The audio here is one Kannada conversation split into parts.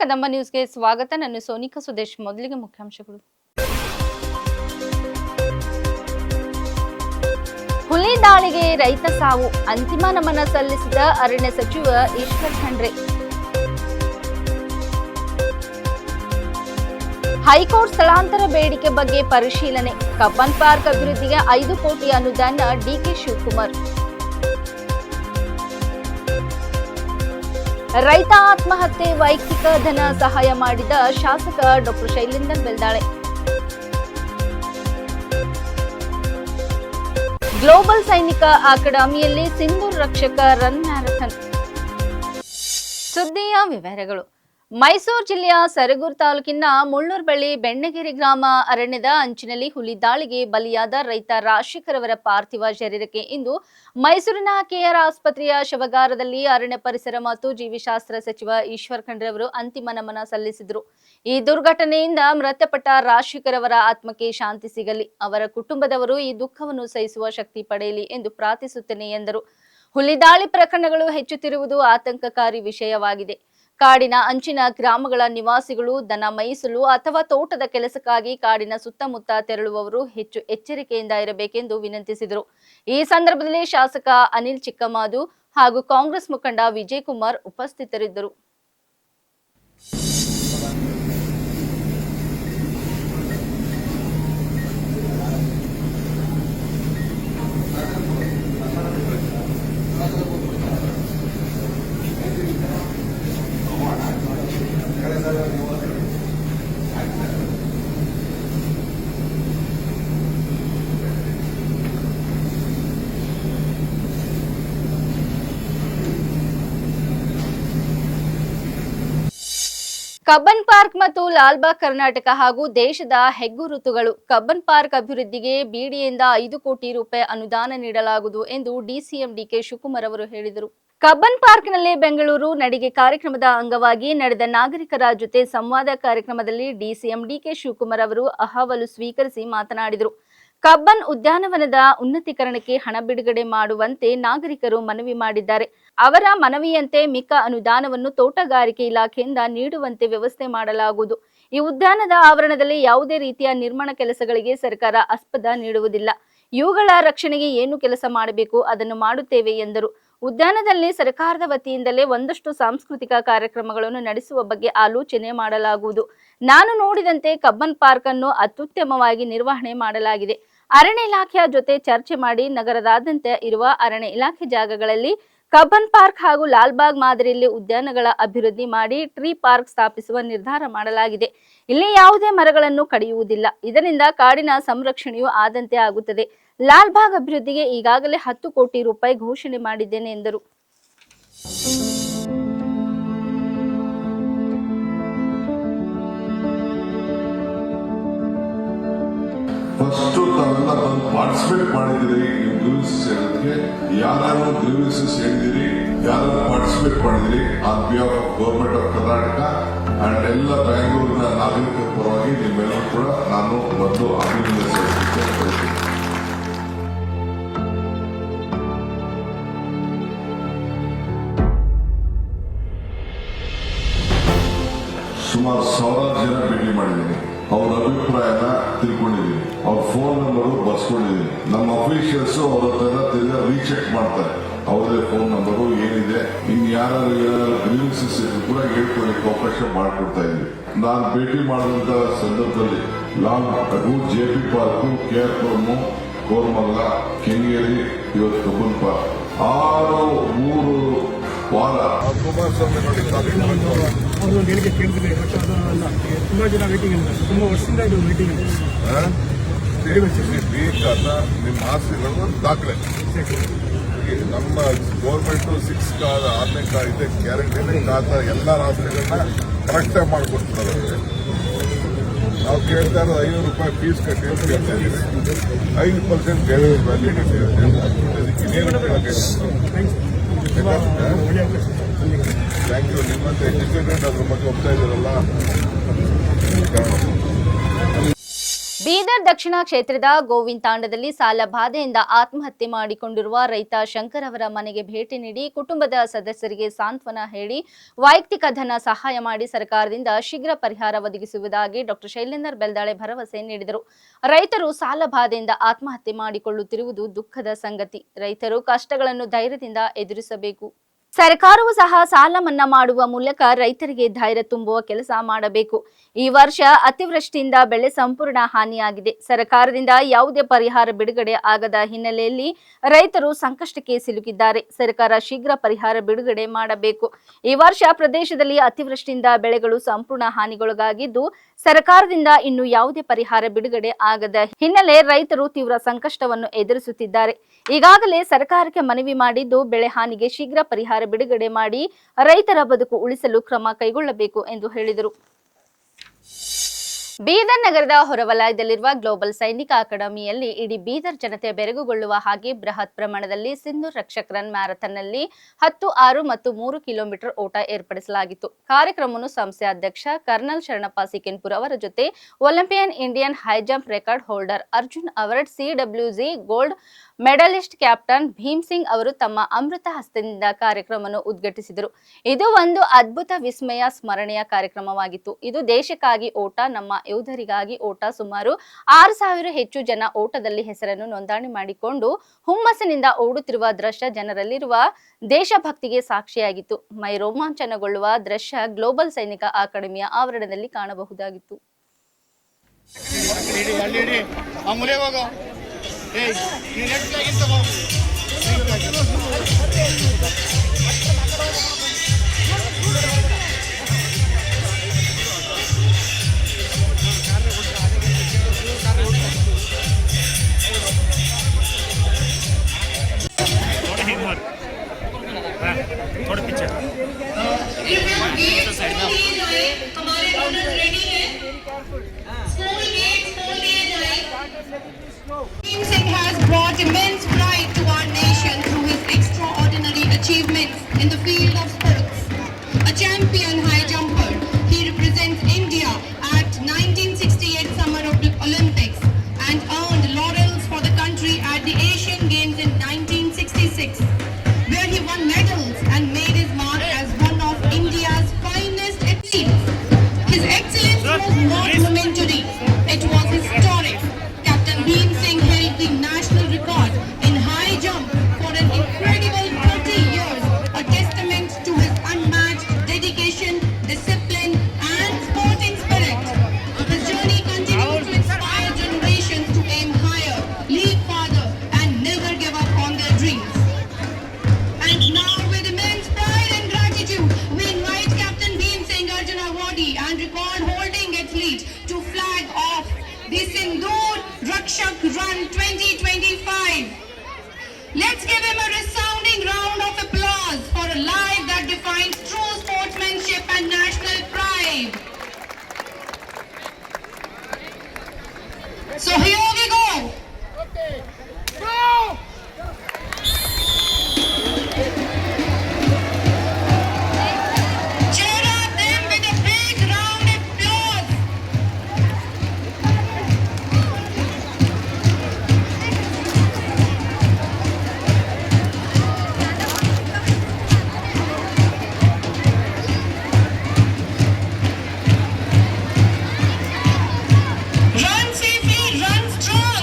ಕದಂಬ ನ್ಯೂಸ್ಗೆ ಸ್ವಾಗತ. ನಾನು ಸೋನಿಕಾ ಸುದೇಶ್. ಮೊದಲಿಗೆ ಮುಖ್ಯಾಂಶಗಳು. ಹುಲಿ ದಾಳಿಗೆ ರೈತ ಸಾವು, ಅಂತಿಮ ನಮನ ಸಲ್ಲಿಸಿದ ಅರಣ್ಯ ಸಚಿವ ಈಶ್ವರ್ ಖಂಡ್ರೆ. ಹೈಕೋರ್ಟ್ ಸ್ಥಳಾಂತರ ಬೇಡಿಕೆ ಬಗ್ಗೆ ಪರಿಶೀಲನೆ, ಕಬ್ಬನ್ ಪಾರ್ಕ್ ಅಭಿವೃದ್ಧಿಗೆ 5 ಕೋಟಿ ಅನುದಾನ ಡಿಕೆ ಶಿವಕುಮಾರ್. ರೈತ ಆತ್ಮಹತ್ಯೆ ವೈಯಕ್ತಿಕ ಧನ ಸಹಾಯ ಮಾಡಿದ ಶಾಸಕ ಡಾ ಶೈಲೇಂದರ್ ಬೆಲ್ದಾಳೆ. ಗ್ಲೋಬಲ್ ಸೈನಿಕ ಅಕಾಡೆಮಿಯಲ್ಲಿ ಸಿಂಧೂರ್ ರಕ್ಷಕ ರನ್ ಮ್ಯಾರಥಾನ್. ಸುದ್ದಿಯ ವಿವರಗಳು. ಮೈಸೂರು ಜಿಲ್ಲೆಯ ಸರಗೂರು ತಾಲೂಕಿನ ಮುಳ್ಳೂರು ಬಳಿ ಬೆಣ್ಣೆಗೆರೆ ಗ್ರಾಮ ಅರಣ್ಯದ ಅಂಚಿನಲ್ಲಿ ಹುಲಿ ದಾಳಿಗೆ ಬಲಿಯಾದ ರೈತ ರಾಜಶೇಖರ್ ಅವರ ಪಾರ್ಥಿವ ಶರೀರಕ್ಕೆ ಇಂದು ಮೈಸೂರಿನ ಕೆಆರ್ ಆಸ್ಪತ್ರೆಯ ಶವಗಾರದಲ್ಲಿ ಅರಣ್ಯ ಪರಿಸರ ಮತ್ತು ಜೀವಿಶಾಸ್ತ್ರ ಸಚಿವ ಈಶ್ವರ್ ಖಂಡ್ರೆ ಅವರು ಅಂತಿಮ ನಮನ ಸಲ್ಲಿಸಿದರು. ಈ ದುರ್ಘಟನೆಯಿಂದ ಮೃತಪಟ್ಟ ರಾಜಶೇಖರ್ ಅವರ ಆತ್ಮಕ್ಕೆ ಶಾಂತಿ ಸಿಗಲಿ, ಅವರ ಕುಟುಂಬದವರು ಈ ದುಃಖವನ್ನು ಸಹಿಸುವ ಶಕ್ತಿ ಪಡೆಯಲಿ ಎಂದು ಪ್ರಾರ್ಥಿಸುತ್ತೇನೆ ಎಂದರು. ಹುಲಿ ದಾಳಿ ಪ್ರಕರಣಗಳು ಹೆಚ್ಚುತ್ತಿರುವುದು ಆತಂಕಕಾರಿ ವಿಷಯವಾಗಿದೆ. ಕಾಡಿನ ಅಂಚಿನ ಗ್ರಾಮಗಳ ನಿವಾಸಿಗಳು ದನ ಮೇಯಿಸಲು ಅಥವಾ ತೋಟದ ಕೆಲಸಕ್ಕಾಗಿ ಕಾಡಿನ ಸುತ್ತಮುತ್ತ ತೆರಳುವವರು ಹೆಚ್ಚು ಎಚ್ಚರಿಕೆಯಿಂದ ಇರಬೇಕೆಂದು ವಿನಂತಿಸಿದರು. ಈ ಸಂದರ್ಭದಲ್ಲಿ ಶಾಸಕ ಅನಿಲ್ ಚಿಕ್ಕಮಾದು ಹಾಗೂ ಕಾಂಗ್ರೆಸ್ ಮುಖಂಡ ವಿಜಯ್ ಕುಮಾರ್ ಉಪಸ್ಥಿತರಿದ್ದರು. ಕಬ್ಬನ್ ಪಾರ್ಕ್ ಮತ್ತು ಲಾಲ್ಬಾಗ್ ಕರ್ನಾಟಕ ಹಾಗೂ ದೇಶದ ಹೆಗ್ಗುರುತುಗಳು. ಕಬ್ಬನ್ ಪಾರ್ಕ್ ಅಭಿವೃದ್ಧಿಗೆ ಬಿಡಿಎಯಿಂದ 5 ಕೋಟಿ ರೂಪಾಯಿ ಅನುದಾನ ನೀಡಲಾಗುವುದು ಎಂದು ಡಿಸಿಎಂ ಡಿಕೆ ಶಿವಕುಮಾರ್ ಅವರು ಹೇಳಿದರು. ಕಬ್ಬನ್ ಪಾರ್ಕ್ನಲ್ಲಿ ಬೆಂಗಳೂರು ನಡಿಗೆ ಕಾರ್ಯಕ್ರಮದ ಅಂಗವಾಗಿ ನಡೆದ ನಾಗರಿಕರ ಜೊತೆ ಸಂವಾದ ಕಾರ್ಯಕ್ರಮದಲ್ಲಿ ಡಿಸಿಎಂ ಡಿಕೆ ಶಿವಕುಮಾರ್ ಅವರು ಅಹವಾಲು ಸ್ವೀಕರಿಸಿ ಮಾತನಾಡಿದರು. ಕಬ್ಬನ್ ಉದ್ಯಾನವನದ ಉನ್ನತೀಕರಣಕ್ಕೆ ಹಣ ಬಿಡುಗಡೆ ಮಾಡುವಂತೆ ನಾಗರಿಕರು ಮನವಿ ಮಾಡಿದ್ದಾರೆ. ಅವರ ಮನವಿಯಂತೆ ಮಿಕ್ಕ ಅನುದಾನವನ್ನು ತೋಟಗಾರಿಕೆ ಇಲಾಖೆಯಿಂದ ನೀಡುವಂತೆ ವ್ಯವಸ್ಥೆ ಮಾಡಲಾಗುವುದು. ಈ ಉದ್ಯಾನದ ಆವರಣದಲ್ಲಿ ಯಾವುದೇ ರೀತಿಯ ನಿರ್ಮಾಣ ಕೆಲಸಗಳಿಗೆ ಸರ್ಕಾರ ಆಸ್ಪದ ನೀಡುವುದಿಲ್ಲ. ಇವುಗಳ ರಕ್ಷಣೆಗೆ ಏನು ಕೆಲಸ ಮಾಡಬೇಕು ಅದನ್ನು ಮಾಡುತ್ತೇವೆ ಎಂದರು. ಉದ್ಯಾನದಲ್ಲಿ ಸರ್ಕಾರದ ವತಿಯಿಂದಲೇ ಒಂದಷ್ಟು ಸಾಂಸ್ಕೃತಿಕ ಕಾರ್ಯಕ್ರಮಗಳನ್ನು ನಡೆಸುವ ಬಗ್ಗೆ ಆಲೋಚನೆ ಮಾಡಲಾಗುವುದು. ನಾನು ನೋಡಿದಂತೆ ಕಬ್ಬನ್ ಪಾರ್ಕ್ ಅನ್ನು ಅತ್ಯುತ್ತಮವಾಗಿ ನಿರ್ವಹಣೆ ಮಾಡಲಾಗಿದೆ. ಅರಣ್ಯ ಇಲಾಖೆಯ ಜೊತೆ ಚರ್ಚೆ ಮಾಡಿ ನಗರದಾದ್ಯಂತ ಇರುವ ಅರಣ್ಯ ಇಲಾಖೆ ಜಾಗಗಳಲ್ಲಿ ಕಬ್ಬನ್ ಪಾರ್ಕ್ ಹಾಗೂ ಲಾಲ್ಬಾಗ್ ಮಾದರಿಯಲ್ಲಿ ಉದ್ಯಾನಗಳ ಅಭಿವೃದ್ಧಿ ಮಾಡಿ ಟ್ರೀ ಪಾರ್ಕ್ ಸ್ಥಾಪಿಸುವ ನಿರ್ಧಾರ ಮಾಡಲಾಗಿದೆ. ಇಲ್ಲಿ ಯಾವುದೇ ಮರಗಳನ್ನು ಕಡಿಯುವುದಿಲ್ಲ. ಇದರಿಂದ ಕಾಡಿನ ಸಂರಕ್ಷಣೆಯೂ ಆದಂತೆ ಆಗುತ್ತದೆ. ಲಾಲ್ಬಾಗ್ ಅಭಿವೃದ್ಧಿಗೆ ಈಗಾಗಲೇ 10 ಕೋಟಿ ರೂಪಾಯಿ ಘೋಷಣೆ ಮಾಡಿದ್ದೇನೆ ಎಂದರು. ಫಸ್ಟ್ ತಾವೆಲ್ಲ ಬಂದು ಪಾರ್ಟಿಸಿಪೇಟ್ ಮಾಡಿದಿರಿ. ಗ್ರೀವೆನ್ಸಸ್ ಹೇಳೋದಕ್ಕೆ ಯಾರು ಗ್ರೀವೆನ್ಸಸ್ ಹೇಳಿದಿರಿ, ಯಾರು ಪಾರ್ಟಿಸಿಪೇಟ್ ಮಾಡಿದಿರಿ on behalf of government of Karnataka and ಎಲ್ಲ ಬೆಂಗಳೂರಿನ ನಾಗರಿಕರ ಪರವಾಗಿ ನಿಮ್ಮೆಲ್ಲರೂ ಕೂಡ ನಾನು ಒಂದು ಅಭಿನಂದಿಸಲು ಸುಮಾರು 1000 ಜನ ಭೇಟಿ ಮಾಡಿದ್ದೀನಿ. ಅವ್ರ ಅಭಿಪ್ರಾಯನ ತಿಳ್ಕೊಂಡಿದ್ದೀನಿ. ಅವ್ರ ಫೋನ್ ನಂಬರ್ ಬರ್ಸ್ಕೊಂಡಿದ್ದೀನಿ. ನಮ್ಮ ಅಫಿಷಿಯಲ್ಸ್ ಅವ್ರ ಹತ್ರ ರೀಚೆಕ್ ಮಾಡ್ತಾರೆ. ಅವ್ರದೇ ಫೋನ್ ನಂಬರು ಏನಿದೆ, ಇನ್ಯಾರು ಗ್ರೀವೆನ್ಸಸ್ ಕೂಡ ಹೇಳ್ಕೊಳ್ಳಿ ಅವಕಾಶ ಮಾಡಿಕೊಡ್ತಾ ಇದ್ವಿ. ನಾನು ಭೇಟಿ ಮಾಡಿದಂತ ಸಂದರ್ಭದಲ್ಲಿ ರೂಟ್ ಜೆಪಿ ಪಾರ್ಕು, ಕೆಆರ್ ಪುರಮು, ಕೋರಮಂಗಲ, ಕೆಂಗೇರಿ, ಇವತ್ತು ಕಬ್ಬನ್ ಪಾರ್ಕ್ 6-3 ವಾರ ಕುಮಾರಸ್ವಾಮಿ ಅವರು ಹೇಳಿಕೆ ಕೇಳಿದ್ರೆ ಬಟ್ ಅದಲ್ಲ, ತುಂಬಾ ಜನ ವೇಟಿಂಗ್ ಇದ್ದಾರೆ. ತುಂಬಾ ವರ್ಷದಿಂದ ಇದು ವೇಟಿಂಗ್ ಇದೆ. ನಿಮ್ಮ ಆಸ್ತಿಗಳು ದಾಖಲೆ ನಮ್ಮ ಗೌರ್ಮೆಂಟ್ 6 ಕಾರ್ 6ನೇ ಕಾರ್ ಇದೆ ಗ್ಯಾರಂಟಿ ಖಾತಾ ಎಲ್ಲ ಆಸ್ತಿಗಳನ್ನ ಕರೆಕ್ಟಾಗಿ ಮಾಡಿಕೊಡ್ತಾರೆ. ನಾವು ಕೇಳ್ತಾ ಇರೋದು 500 ರೂಪಾಯಿ ಫೀಸ್ ಕಟ್ಟಿ ಅಂತ ಕೇಳ್ತಾ ಇದ್ದೀವಿ. 5% ವ್ಯಾಲ್ಯೂ ಇನ್ನೇನು ಥ್ಯಾಂಕ್ ಯು. ನಿಮ್ಮಂತ ಎಜುಕೇಟೆಡ್ ಅದ್ರ ಬಗ್ಗೆ ಹೋಗ್ತಾ ಇದ್ದೀರಲ್ಲ. ಬೀದರ್ ದಕ್ಷಿಣ ಕ್ಷೇತ್ರದ ಗೋವಿಂದ ತಾಂಡದಲ್ಲಿ ಸಾಲ ಬಾಧೆಯಿಂದ ಆತ್ಮಹತ್ಯೆ ಮಾಡಿಕೊಂಡಿರುವ ರೈತ ಶಂಕರ್ ಅವರ ಮನೆಗೆ ಭೇಟಿ ನೀಡಿ ಕುಟುಂಬದ ಸದಸ್ಯರಿಗೆ ಸಾಂತ್ವನ ಹೇಳಿ ವೈಯಕ್ತಿಕ ಧನ ಸಹಾಯ ಮಾಡಿ ಸರ್ಕಾರದಿಂದ ಶೀಘ್ರ ಪರಿಹಾರ ಒದಗಿಸುವುದಾಗಿ ಡಾಕ್ಟರ್ ಶೈಲೇಂದರ್ ಬೆಲ್ದಾಳೆ ಭರವಸೆ ನೀಡಿದರು. ರೈತರು ಸಾಲ ಬಾಧೆಯಿಂದ ಆತ್ಮಹತ್ಯೆ ಮಾಡಿಕೊಳ್ಳುತ್ತಿರುವುದು ದುಃಖದ ಸಂಗತಿ. ರೈತರು ಕಷ್ಟಗಳನ್ನು ಧೈರ್ಯದಿಂದ ಎದುರಿಸಬೇಕು. ಸರ್ಕಾರವು ಸಹ ಸಾಲ ಮನ್ನಾ ಮಾಡುವ ಮೂಲಕ ರೈತರಿಗೆ ಧೈರ್ಯ ತುಂಬುವ ಕೆಲಸ ಮಾಡಬೇಕು. ಈ ವರ್ಷ ಅತಿವೃಷ್ಟಿಯಿಂದ ಬೆಳೆ ಸಂಪೂರ್ಣ ಹಾನಿಯಾಗಿದೆ. ಸರ್ಕಾರದಿಂದ ಯಾವುದೇ ಪರಿಹಾರ ಬಿಡುಗಡೆ ಆಗದ ಹಿನ್ನೆಲೆಯಲ್ಲಿ ರೈತರು ಸಂಕಷ್ಟಕ್ಕೆ ಸಿಲುಕಿದ್ದಾರೆ. ಸರ್ಕಾರ ಶೀಘ್ರ ಪರಿಹಾರ ಬಿಡುಗಡೆ ಮಾಡಬೇಕು. ಈ ವರ್ಷ ಪ್ರದೇಶದಲ್ಲಿ ಅತಿವೃಷ್ಟಿಯಿಂದ ಬೆಳೆಗಳು ಸಂಪೂರ್ಣ ಹಾನಿಗೊಳಗಾಗಿದ್ದು, ಸರ್ಕಾರದಿಂದ ಇನ್ನು ಯಾವುದೇ ಪರಿಹಾರ ಬಿಡುಗಡೆ ಆಗದ ಹಿನ್ನೆಲೆ ರೈತರು ತೀವ್ರ ಸಂಕಷ್ಟವನ್ನು ಎದುರಿಸುತ್ತಿದ್ದಾರೆ. ಈಗಾಗಲೇ ಸರ್ಕಾರಕ್ಕೆ ಮನವಿ ಮಾಡಿದ್ದು, ಬೆಳೆ ಹಾನಿಗೆ ಶೀಘ್ರ ಪರಿಹಾರ ಬಿಡುಗಡೆ ಮಾಡಿ ರೈತರ ಬದುಕು ಉಳಿಸಲು ಕ್ರಮ ಕೈಗೊಳ್ಳಬೇಕು ಎಂದು ಹೇಳಿದರು. ಬೀದರ್ ನಗರದ ಹೊರವಲಯದಲ್ಲಿರುವ ಗ್ಲೋಬಲ್ ಸೈನಿಕ ಅಕಾಡೆಮಿಯಲ್ಲಿ ಇಡೀ ಬೀದರ್ ಜನತೆ ಬೆರಗುಗೊಳ್ಳುವ ಹಾಗೆ ಬೃಹತ್ ಪ್ರಮಾಣದಲ್ಲಿ ಸಿಂಧೂರ್ ರಕ್ಷಕ್ ರನ್ ಮ್ಯಾರಥಾನ್ನಲ್ಲಿ 10, 6 ಮತ್ತು 3 ಕಿಲೋಮೀಟರ್ ಓಟ ಏರ್ಪಡಿಸಲಾಗಿತ್ತು. ಕಾರ್ಯಕ್ರಮವನ್ನು ಸಂಸ್ಥೆ ಅಧ್ಯಕ್ಷ ಕರ್ನಲ್ ಶರಣಪ್ಪ ಸಿಕೆನ್ಪುರ್ ಅವರ ಜೊತೆ Olympian Indian high jump record holder Arjun award CWG gold medalist captain Bhim Singh ಅವರು ತಮ್ಮ ಅಮೃತ ಹಸ್ತದಿಂದ ಕಾರ್ಯಕ್ರಮವನ್ನು ಉದ್ಘಾಟಿಸಿದರು. ಇದು ಒಂದು ಅದ್ಭುತ ವಿಸ್ಮಯ ಸ್ಮರಣೆಯ ಕಾರ್ಯಕ್ರಮವಾಗಿತ್ತು. ಇದು ದೇಶಕ್ಕಾಗಿ ಓಟ, ನಮ್ಮ ಯೋಧರಿಗಾಗಿ ಓಟ. ಸುಮಾರು 6,000 ಹೆಚ್ಚು ಜನ ಓಟದಲ್ಲಿ ಹೆಸರನ್ನು ನೋಂದಣಿ ಮಾಡಿಕೊಂಡು ಹುಮ್ಮಸ್ಸಿನಿಂದ ಓಡುತ್ತಿರುವ ದೃಶ್ಯ ಜನರಲ್ಲಿರುವ ದೇಶಭಕ್ತಿಗೆ ಸಾಕ್ಷಿಯಾಗಿತ್ತು. ಮೈ ರೋಮಾಂಚನಗೊಳ್ಳುವ ದೃಶ್ಯ ಗ್ಲೋಬಲ್ ಸೈನಿಕ ಅಕಾಡೆಮಿಯ ಆವರಣದಲ್ಲಿ ಕಾಣಬಹುದಾಗಿತ್ತು. थोड़ा पीछे हमारे रनर्स रेडी हैं. School gate line. Bhim Singh has brought immense pride to our nation through his extraordinary achievements in the field of sports. A champion high jumper, he represents India at 1968 Summer Olympics and earned laurels for the country at the Asian Games in 1966. Where he won medals and made his mark as one of India's finest athletes. His excellence was not momentary, it was historic. Captain Bhim Singh held the national record in high jump for an incredible 30 years, a testament to his unmatched dedication, discipline and sporting spirit. His journey continues to inspire generations to aim higher, leap farther and never give up on their dreams. And now, with immense pride and gratitude, we invite Captain Bhim Singh Arjun Awardee and record-holding athlete to flag off the Sindoor Rakshak Run 2025. Let's give him a resounding round of applause for a life that defines true sportsmanship and national pride. So here we go. Cheer up them with a big round applause. Run safely, run strong.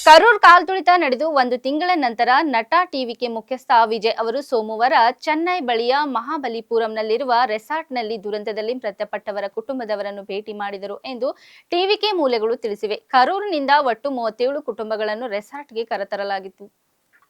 Karur ಕಾಲ್ತುಳಿತ ನಡೆದು 1 ತಿಂಗಳ ನಂತರ ನಟ ಟಿವಿಕೆ ಮುಖ್ಯಸ್ಥ ವಿಜಯ್ ಅವರು ಸೋಮವಾರ ಚೆನ್ನೈ ಬಳಿಯ ಮಹಾಬಲಿಪುರಂನಲ್ಲಿರುವ ರೆಸಾರ್ಟ್ನಲ್ಲಿ ದುರಂತದಲ್ಲಿ ಮೃತಪಟ್ಟವರ ಕುಟುಂಬದವರನ್ನು ಭೇಟಿ ಮಾಡಿದರು ಎಂದು ಟಿವಿಕೆ ಮೂಲಗಳು ತಿಳಿಸಿವೆ. ಕರೂರಿನಿಂದ ಒಟ್ಟು 37 ಕುಟುಂಬಗಳನ್ನು ರೆಸಾರ್ಟ್ಗೆ ಕರೆತರಲಾಗಿತ್ತು.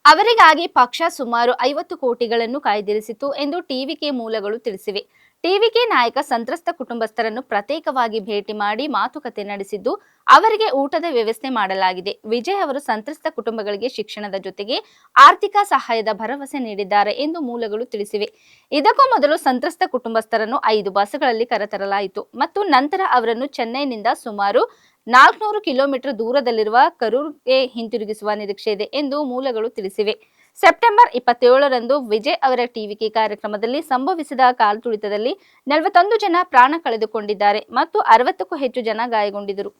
ಅವರಿಗಾಗಿ ಪಕ್ಷ ಸುಮಾರು 50 ಕೋಟಿಗಳನ್ನು ಕಾಯ್ದಿರಿಸಿತು ಎಂದು ಟಿವಿಕೆ ಮೂಲಗಳು ತಿಳಿಸಿವೆ. ಟಿವಿಕೆ ನಾಯಕ ಸಂತ್ರಸ್ತ ಕುಟುಂಬಸ್ಥರನ್ನು ಪ್ರತ್ಯೇಕವಾಗಿ ಭೇಟಿ ಮಾಡಿ ಮಾತುಕತೆ ನಡೆಸಿದ್ದು ಅವರಿಗೆ ಊಟದ ವ್ಯವಸ್ಥೆ ಮಾಡಲಾಗಿದೆ. ವಿಜಯ್ ಅವರು ಸಂತ್ರಸ್ತ ಕುಟುಂಬಗಳಿಗೆ ಶಿಕ್ಷಣದ ಜೊತೆಗೆ ಆರ್ಥಿಕ ಸಹಾಯದ ಭರವಸೆ ನೀಡಿದ್ದಾರೆ ಎಂದು ಮೂಲಗಳು ತಿಳಿಸಿವೆ. ಇದಕ್ಕೂ ಮೊದಲು ಸಂತ್ರಸ್ತ ಕುಟುಂಬಸ್ಥರನ್ನು 5 ಬಸ್ಗಳಲ್ಲಿ ಕರೆತರಲಾಯಿತು ಮತ್ತು ನಂತರ ಅವರನ್ನು ಚೆನ್ನೈನಿಂದ ಸುಮಾರು 400 ಕಿಲೋಮೀಟರ್ ದೂರದಲ್ಲಿರುವ ಕರೂರ್ಗೆ ಹಿಂತಿರುಗಿಸುವ ನಿರೀಕ್ಷೆ ಇದೆ ಎಂದು ಮೂಲಗಳು ತಿಳಿಸಿವೆ. ಸೆಪ್ಟೆಂಬರ್ 27ರಂದು ವಿಜಯ್ ಅವರ ಟಿವಿಕೆ ಕಾರ್ಯಕ್ರಮದಲ್ಲಿ ಸಂಭವಿಸಿದ ಕಾಲ್ತುಳಿತದಲ್ಲಿ 41 ಜನ ಪ್ರಾಣ ಕಳೆದುಕೊಂಡಿದ್ದಾರೆ ಮತ್ತು 60ಕ್ಕೂ ಹೆಚ್ಚು ಜನ ಗಾಯಗೊಂಡಿದ್ದರು.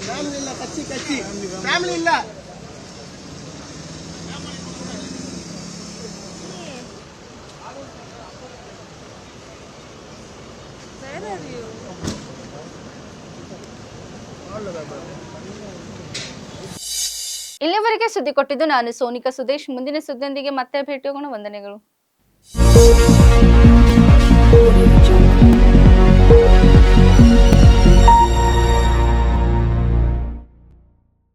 ಫ್ಯಾಮಿಲಿ ಇಲ್ಲ, ಕಚ್ಚಿ ಫ್ಯಾಮಿಲಿ ಇಲ್ಲ. ಇಲ್ಲಿವರೆಗೆ ಸುದ್ದಿ ಕೊಟ್ಟಿದ್ದು ನಾನು ಸೋನಿಕಾ ಸುದೇಶ್. ಮುಂದಿನ ಸುದ್ದಿಯೊಂದಿಗೆ ಮತ್ತೆ ಭೇಟಿಯಾಗೋಣ. ವಂದನೆಗಳು.